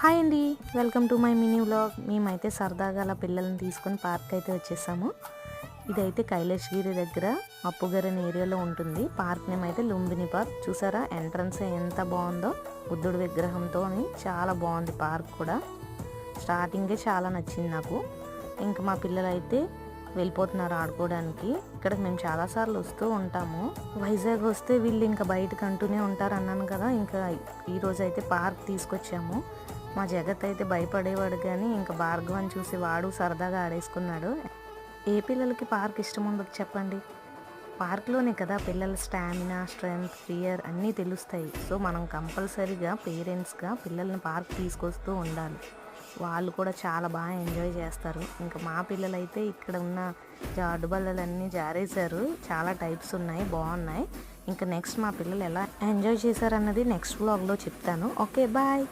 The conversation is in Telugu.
హాయ్ అండి, welcome to my mini vlog. మేమైతే సరదాగా అలా పిల్లల్ని తీసుకొని పార్క్ అయితే వచ్చేసాము. ఇదైతే కైలాసగిరి దగ్గర అప్పుగరన్ ఏరియాలో ఉంటుంది. పార్క్ నేమ్ అయితే లుంబిని పార్క్. చూసారా ఎంట్రన్స్ ఎంత బాగుందో, బుద్ధుడి విగ్రహంతో చాలా బాగుంది పార్క్ కూడా. స్టార్టింగే చాలా నచ్చింది నాకు. ఇంకా మా పిల్లలు అయితే వెళ్ళిపోతున్నారు ఆడుకోవడానికి. ఇక్కడ మేము చాలాసార్లు వస్తూ ఉంటాము. వైజాగ్ వస్తే వీళ్ళు ఇంకా బయటకు అంటూనే ఉంటారు అన్నాను కదా. ఇంకా ఈరోజు అయితే పార్క్ తీసుకొచ్చాము. మా జగత్ అయితే భయపడేవాడు, కానీ ఇంకా భార్గవాన్ని చూసి వాడు సరదాగా ఆడేసుకున్నాడు. ఏ పిల్లలకి పార్క్ ఇష్టం ఉండదు చెప్పండి? పార్క్లోనే కదా పిల్లల స్టామినా, స్ట్రెంగ్త్, ఫియర్ అన్నీ తెలుస్తాయి. సో మనం కంపల్సరీగా పేరెంట్స్గా పిల్లల్ని పార్క్ తీసుకొస్తూ ఉండాలి. వాళ్ళు కూడా చాలా బాగా ఎంజాయ్ చేస్తారు. ఇంకా మా పిల్లలైతే ఇక్కడ ఉన్న జాడు బల్లలన్నీ జారేశారు. చాలా టైప్స్ ఉన్నాయి, బాగున్నాయి. ఇంకా నెక్స్ట్ మా పిల్లలు ఎలా ఎంజాయ్ చేశారన్నది నెక్స్ట్ వ్లాగ్లో చెప్తాను. Okay, bye.